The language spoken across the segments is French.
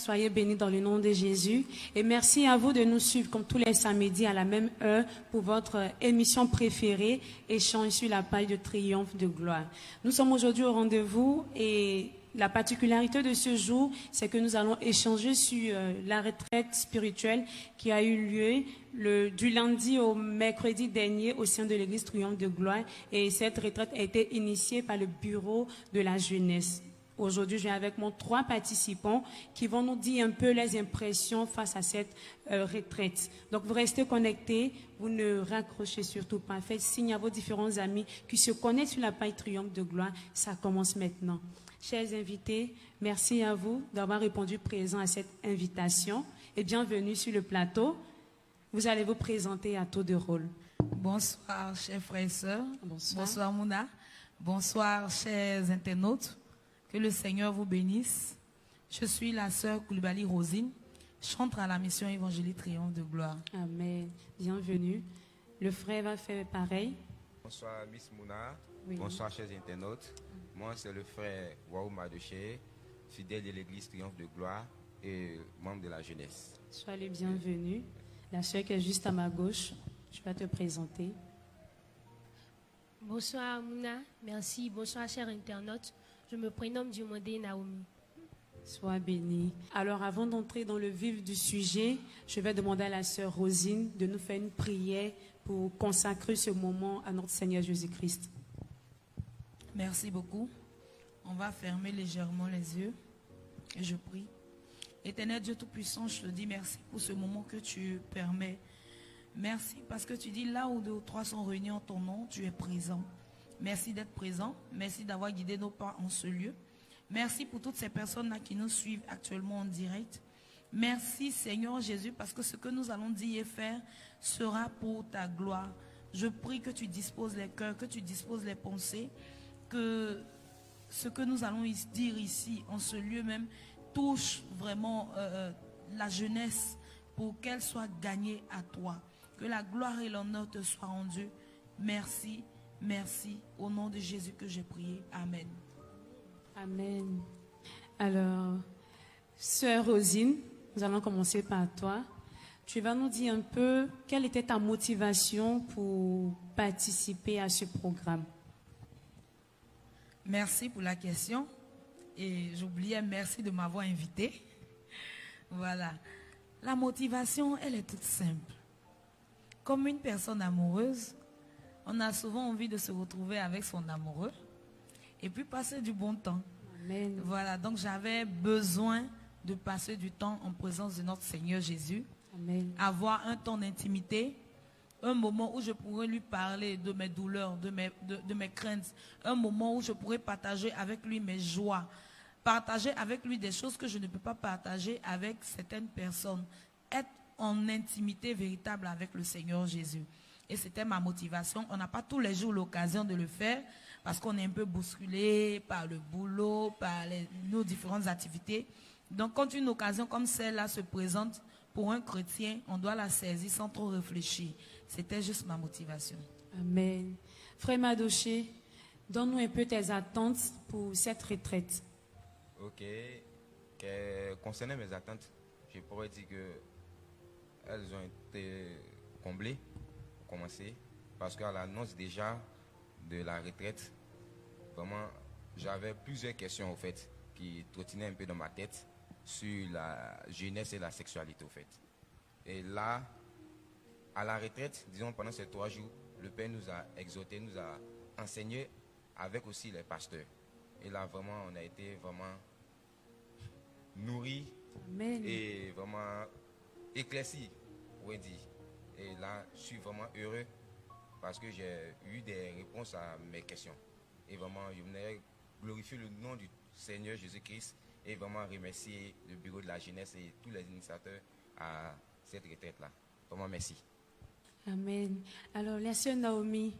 soyez bénis dans le nom de Jésus. Et merci à vous de nous suivre comme tous les samedis à la même heure pour votre émission préférée, Échange sur la paille de triomphe de gloire. Nous sommes aujourd'hui au rendez-vous et la particularité de ce jour, c'est que nous allons échanger sur la retraite spirituelle qui a eu lieu du lundi au mercredi dernier au sein de l'église Triomphe de Gloire. Et cette retraite a été initiée par le bureau de la jeunesse. Aujourd'hui, je viens avec mon 3 participants qui vont nous dire un peu les impressions face à cette retraite. Donc, vous restez connectés, vous ne raccrochez surtout pas. Faites signe à vos différents amis qui se connaissent sur la paille Triomphe de Gloire. Ça commence maintenant. Chers invités, merci à vous d'avoir répondu présent à cette invitation et bienvenue sur le plateau. Vous allez vous présenter à tour de rôle. Bonsoir, chers frères et sœurs. Bonsoir. Bonsoir, Mouna. Bonsoir, chers internautes. Que le Seigneur vous bénisse. Je suis la sœur Koulibaly Rosine, chantre à la mission évangélique Triomphe de Gloire. Amen. Bienvenue. Le frère va faire pareil. Bonsoir, Miss Mouna. Oui. Bonsoir, chers internautes. Moi, c'est le frère Waou Madoché, fidèle de l'église Triomphe de Gloire et membre de la jeunesse. Sois le bienvenu. La sœur qui est juste à ma gauche, je vais te présenter. Bonsoir Mouna, merci. Bonsoir chers internautes. Je me prénomme Diomandé Naomi. Sois béni. Alors, avant d'entrer dans le vif du sujet, je vais demander à la sœur Rosine de nous faire une prière pour consacrer ce moment à notre Seigneur Jésus-Christ. Merci beaucoup. On va fermer légèrement les yeux et je prie. Éternel Dieu Tout-Puissant, je te dis merci pour ce moment que tu permets. Merci parce que tu dis là où 2 ou 3 sont réunis en ton nom, tu es présent. Merci d'être présent. Merci d'avoir guidé nos pas en ce lieu. Merci pour toutes ces personnes-là qui nous suivent actuellement en direct. Merci Seigneur Jésus parce que ce que nous allons dire et faire sera pour ta gloire. Je prie que tu disposes les cœurs, que tu disposes les pensées, que ce que nous allons dire ici, en ce lieu même, touche vraiment la jeunesse pour qu'elle soit gagnée à toi. Que la gloire et l'honneur te soient rendus. Merci, merci. Au nom de Jésus que j'ai prié. Amen. Amen. Alors, sœur Rosine, nous allons commencer par toi. Tu vas nous dire un peu quelle était ta motivation pour participer à ce programme. Merci pour la question. Et j'oubliais, merci de m'avoir invité. Voilà. La motivation, elle est toute simple. Comme une personne amoureuse, on a souvent envie de se retrouver avec son amoureux et puis passer du bon temps. Amen. Voilà, donc j'avais besoin de passer du temps en présence de notre Seigneur Jésus. Amen. Avoir un temps d'intimité, un moment où je pourrais lui parler de mes douleurs, de mes craintes, un moment où je pourrais partager avec lui mes joies, partager avec lui des choses que je ne peux pas partager avec certaines personnes, être en intimité véritable avec le Seigneur Jésus. Et c'était ma motivation. On n'a pas tous les jours l'occasion de le faire parce qu'on est un peu bousculé par le boulot, par nos différentes activités. Donc quand une occasion comme celle-là se présente pour un chrétien, on doit la saisir sans trop réfléchir. C'était juste ma motivation. Amen. Frère Madoché, donne-nous un peu tes attentes pour cette retraite. Ok. Concernant mes attentes, je pourrais dire que elles ont été comblées pour commencer. Parce qu'à l'annonce déjà de la retraite, vraiment, j'avais plusieurs questions au fait qui trottinaient un peu dans ma tête sur la jeunesse et la sexualité au fait. Et là, à la retraite, disons pendant ces 3 jours, le Père nous a exhortés, nous a enseigné avec aussi les pasteurs. Et là, vraiment, on a été vraiment nourris et vraiment éclaircis, on va dire. Et là, je suis vraiment heureux parce que j'ai eu des réponses à mes questions. Et vraiment, je voudrais glorifier le nom du Seigneur Jésus-Christ et vraiment remercier le bureau de la jeunesse et tous les initiateurs à cette retraite-là. Vraiment, merci. Amen. Alors, la sœur Naomi,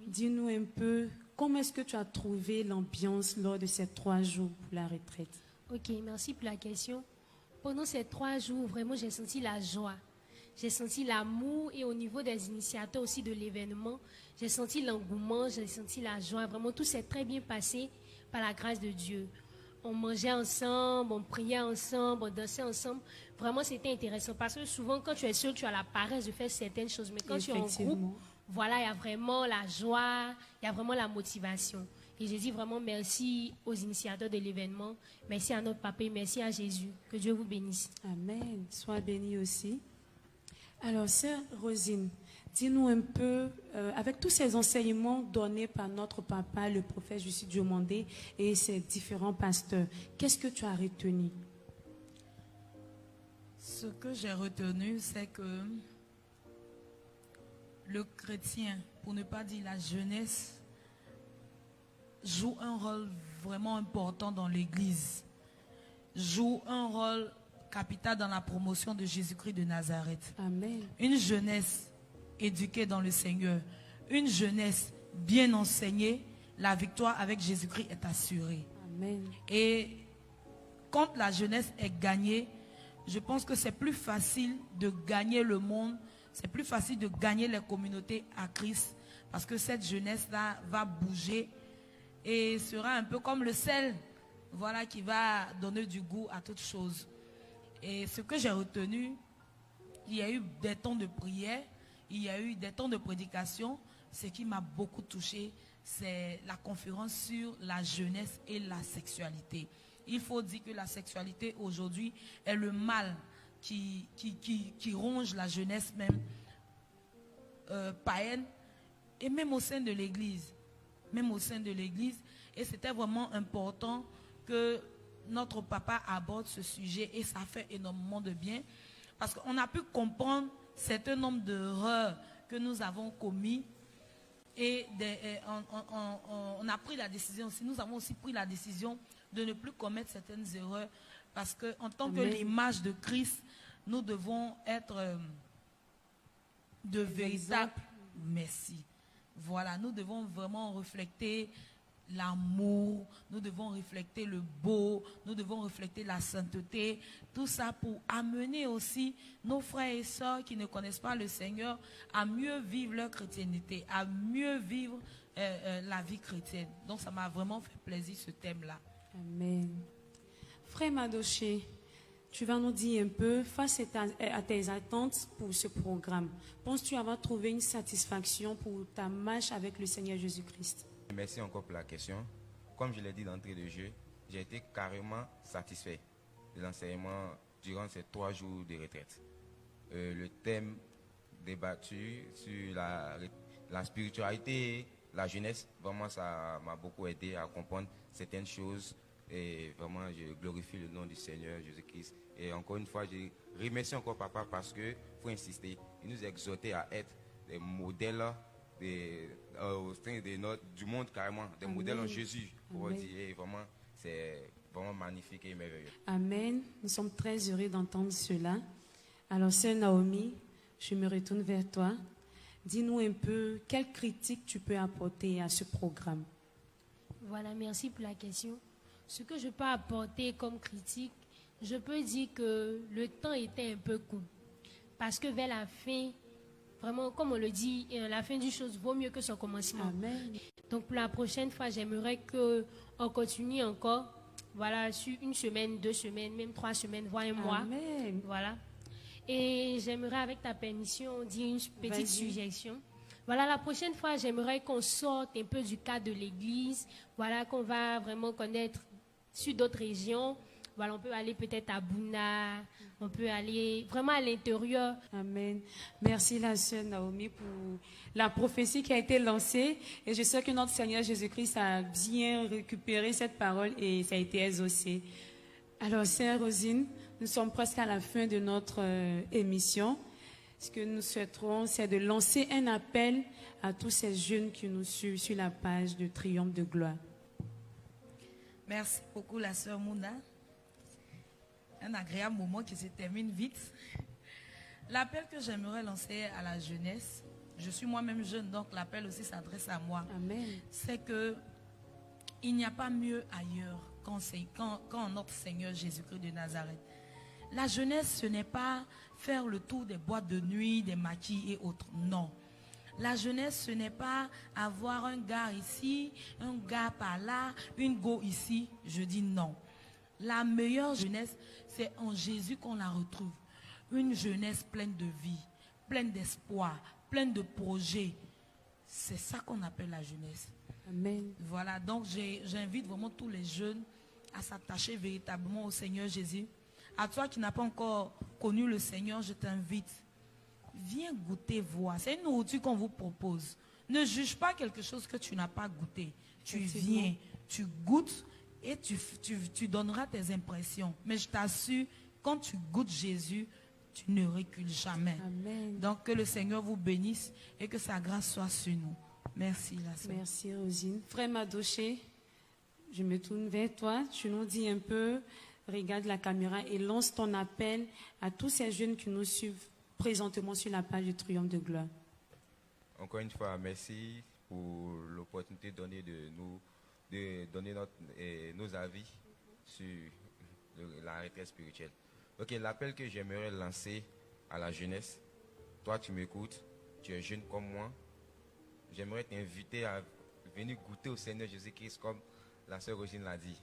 dis-nous un peu, comment est-ce que tu as trouvé l'ambiance lors de ces 3 jours pour la retraite? Ok, merci pour la question. Pendant ces 3 jours, vraiment, j'ai senti la joie. J'ai senti l'amour et au niveau des initiateurs aussi de l'événement, j'ai senti l'engouement, j'ai senti la joie. Vraiment, tout s'est très bien passé par la grâce de Dieu. on mangeait ensemble, on priait ensemble, on dansait ensemble. Vraiment, c'était intéressant parce que souvent, quand tu es seul, tu as la paresse de faire certaines choses. Mais quand tu es en groupe, voilà, il y a vraiment la joie, il y a vraiment la motivation. Et je dis vraiment merci aux initiateurs de l'événement. Merci à notre papa et merci à Jésus. Que Dieu vous bénisse. Amen. Sois béni aussi. Alors, sœur Rosine, dis-nous un peu, avec tous ces enseignements donnés par notre papa, le prophète Jussi Diomandé et ses différents pasteurs, qu'est-ce que tu as retenu? Ce que j'ai retenu, c'est que le chrétien, pour ne pas dire la jeunesse, joue un rôle vraiment important dans l'Église, joue un rôle capital dans la promotion de Jésus-Christ de Nazareth. Amen. Une jeunesse éduquée dans le Seigneur, une jeunesse bien enseignée, la victoire avec Jésus-Christ est assurée. Amen. Et quand la jeunesse est gagnée, je pense que c'est plus facile de gagner le monde, c'est plus facile de gagner les communautés à Christ, parce que cette jeunesse-là va bouger et sera un peu comme le sel, voilà, qui va donner du goût à toute chose. Et ce que j'ai retenu, il y a eu des temps de prière, il y a eu des temps de prédication. Ce qui m'a beaucoup touché, c'est la conférence sur la jeunesse et la sexualité. Il faut dire que la sexualité aujourd'hui est le mal qui ronge la jeunesse même païenne et même au sein de l'Église. Même au sein de l'Église. Et c'était vraiment important que notre papa aborde ce sujet et ça fait énormément de bien. Parce qu'on a pu comprendre certain nombre d'erreurs que nous avons commis et on a pris la décision aussi. Nous avons aussi pris la décision de ne plus commettre certaines erreurs parce qu'en tant que l'image de Christ, nous devons être de véritables merci. Voilà, nous devons vraiment refléter l'amour, nous devons refléter le beau, nous devons refléter la sainteté, tout ça pour amener aussi nos frères et sœurs qui ne connaissent pas le Seigneur à mieux vivre leur chrétienté, à mieux vivre la vie chrétienne. Donc ça m'a vraiment fait plaisir ce thème-là. Amen. Frère Madoché, tu vas nous dire un peu, face à tes attentes pour ce programme, penses-tu avoir trouvé une satisfaction pour ta marche avec le Seigneur Jésus-Christ? Merci encore pour la question. Comme je l'ai dit d'entrée de jeu, j'ai été carrément satisfait de l'enseignement durant ces 3 jours de retraite. Le thème débattu sur la spiritualité, la jeunesse, vraiment ça m'a beaucoup aidé à comprendre certaines choses. Et vraiment, je glorifie le nom du Seigneur Jésus-Christ. Et encore une fois, je remercie encore papa parce qu'il faut insister. Il nous exhortait à être des modèles au sein du monde carrément, des modèles en Jésus. Pour dire, et vraiment, c'est vraiment magnifique et merveilleux. Amen. Nous sommes très heureux d'entendre cela. Alors, sœur Naomi, je me retourne vers toi. Dis-nous un peu, quelle critique tu peux apporter à ce programme? Voilà, merci pour la question. Ce que je peux apporter comme critique, je peux dire que le temps était un peu court. Parce que vers la fin, vraiment, comme on le dit, la fin d'une chose vaut mieux que son commencement. Amen. Donc pour la prochaine fois, j'aimerais qu'on continue encore, voilà, sur 1 semaine, 2 semaines, même 3 semaines, voire un mois. Amen. Voilà. Et j'aimerais, avec ta permission, dire une petite suggestion. Voilà, la prochaine fois, j'aimerais qu'on sorte un peu du cadre de l'église. Voilà, qu'on va vraiment connaître sur d'autres régions. Voilà, on peut aller peut-être à Bouna, on peut aller vraiment à l'intérieur. Amen. Merci la sœur Naomi pour la prophétie qui a été lancée. Et je sais que notre Seigneur Jésus-Christ a bien récupéré cette parole et ça a été exaucé. Alors, sœur Rosine, nous sommes presque à la fin de notre émission. Ce que nous souhaiterons, c'est de lancer un appel à tous ces jeunes qui nous suivent sur la page de Triomphe de Gloire. Merci beaucoup la sœur Mouna. Un agréable moment qui se termine vite. L'appel que j'aimerais lancer à la jeunesse, je suis moi-même jeune, donc l'appel aussi s'adresse à moi. Amen. C'est que il n'y a pas mieux ailleurs qu'en notre Seigneur Jésus-Christ de Nazareth. La jeunesse, ce n'est pas faire le tour des boîtes de nuit, des maquis et autres. Non. La jeunesse, ce n'est pas avoir un gars ici, un gars par là, une go ici. Je dis non. La meilleure jeunesse, c'est en Jésus qu'on la retrouve. Une jeunesse pleine de vie, pleine d'espoir, pleine de projets. C'est ça qu'on appelle la jeunesse. Amen. Voilà, donc j'invite vraiment tous les jeunes à s'attacher véritablement au Seigneur Jésus. À toi qui n'as pas encore connu le Seigneur, je t'invite. Viens goûter, voir. C'est une nourriture qu'on vous propose. Ne juge pas quelque chose que tu n'as pas goûté. Tu viens, tu goûtes et tu donneras tes impressions. Mais je t'assure, quand tu goûtes Jésus, tu ne recules jamais. Amen. Donc que le Seigneur vous bénisse et que sa grâce soit sur nous. Merci, la sœur. Merci, Rosine. Frère Madoché, je me tourne vers toi. Tu nous dis un peu, regarde la caméra et lance ton appel à tous ces jeunes qui nous suivent présentement sur la page du Triomphe de Gloire. Encore une fois, merci pour l'opportunité donnée de donner nos avis sur la retraite spirituelle. Ok, l'appel que j'aimerais lancer à la jeunesse, toi tu m'écoutes, tu es jeune comme moi, j'aimerais t'inviter à venir goûter au Seigneur Jésus-Christ comme la sœur Rosine l'a dit.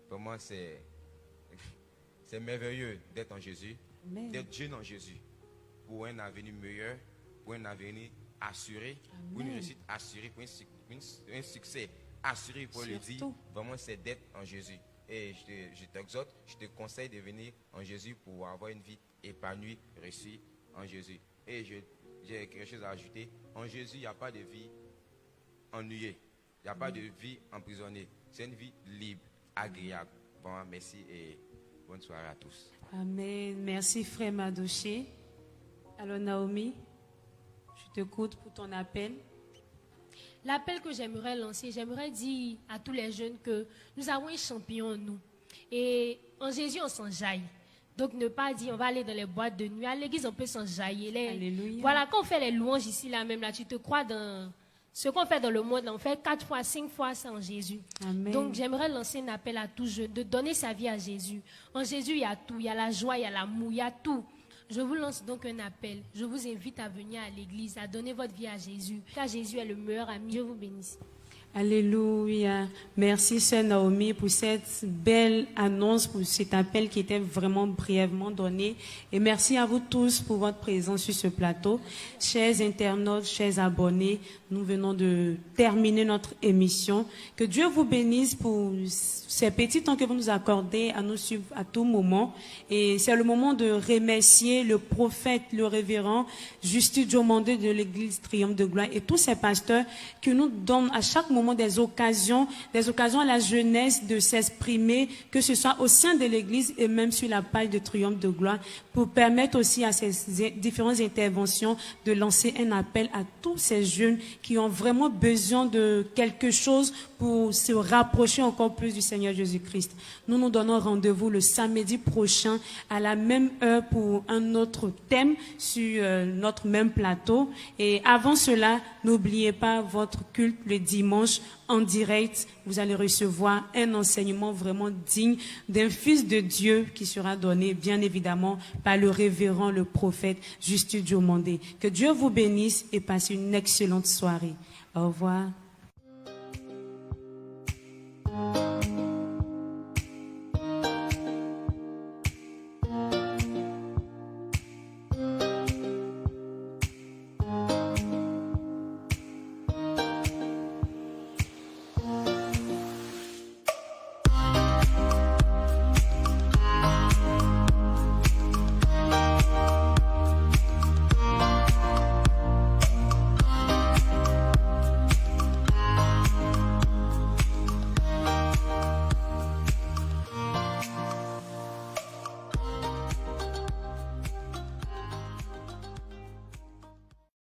Pour moi, c'est merveilleux d'être en Jésus, d'être jeune en Jésus, pour un avenir meilleur, pour un avenir assuré, pour une réussite assurée, pour un succès assuré, pour le dire. Vraiment, c'est d'être en Jésus. Et je t'exhorte, je te conseille de venir en Jésus pour avoir une vie épanouie, réussie en Jésus. Et j'ai quelque chose à ajouter. En Jésus, il n'y a pas de vie ennuyée. Il n'y a pas de vie emprisonnée. C'est une vie libre, agréable. Bon, merci et bonne soirée à tous. Amen. Merci, frère Madoché. Alors, Naomi, je t'écoute pour ton appel. L'appel que j'aimerais lancer, j'aimerais dire à tous les jeunes que nous avons un champion en nous. Et en Jésus, on s'enjaille. Donc, ne pas dire, on va aller dans les boîtes de nuit. À l'église, on peut s'enjailler. Alléluia. Voilà, quand on fait les louanges ici, là même, là, tu te crois dans ce qu'on fait dans le monde. Là, on fait 4 fois, 5 fois ça en Jésus. Amen. Donc, j'aimerais lancer un appel à tous jeunes de donner sa vie à Jésus. En Jésus, il y a tout. Il y a la joie, il y a l'amour, il y a tout. Je vous lance donc un appel. Je vous invite à venir à l'église, à donner votre vie à Jésus. Car Jésus est le meilleur ami. Dieu vous bénisse. Alléluia. Merci, sœur Naomi, pour cette belle annonce, pour cet appel qui était vraiment brièvement donné. Et merci à vous tous pour votre présence sur ce plateau. Chers internautes, chers abonnés, nous venons de terminer notre émission. Que Dieu vous bénisse pour ces petits temps que vous nous accordez à nous suivre à tout moment. Et c'est le moment de remercier le prophète, le révérend Justus Diomandé de l'église Triomphe de Gloire et tous ces pasteurs qui nous donnent à chaque moment des occasions à la jeunesse de s'exprimer, que ce soit au sein de l'église et même sur la page de Triomphe de Gloire, pour permettre aussi à ces différentes interventions de lancer un appel à tous ces jeunes qui ont vraiment besoin de quelque chose pour se rapprocher encore plus du Seigneur Jésus-Christ. Nous nous donnons rendez-vous le samedi prochain à la même heure pour un autre thème sur notre même plateau. Et avant cela, n'oubliez pas votre culte le dimanche en direct. Vous allez recevoir un enseignement vraiment digne d'un fils de Dieu qui sera donné, bien évidemment, par le révérend, le prophète Justus Diomandé. Que Dieu vous bénisse et passe une excellente soirée. Au revoir.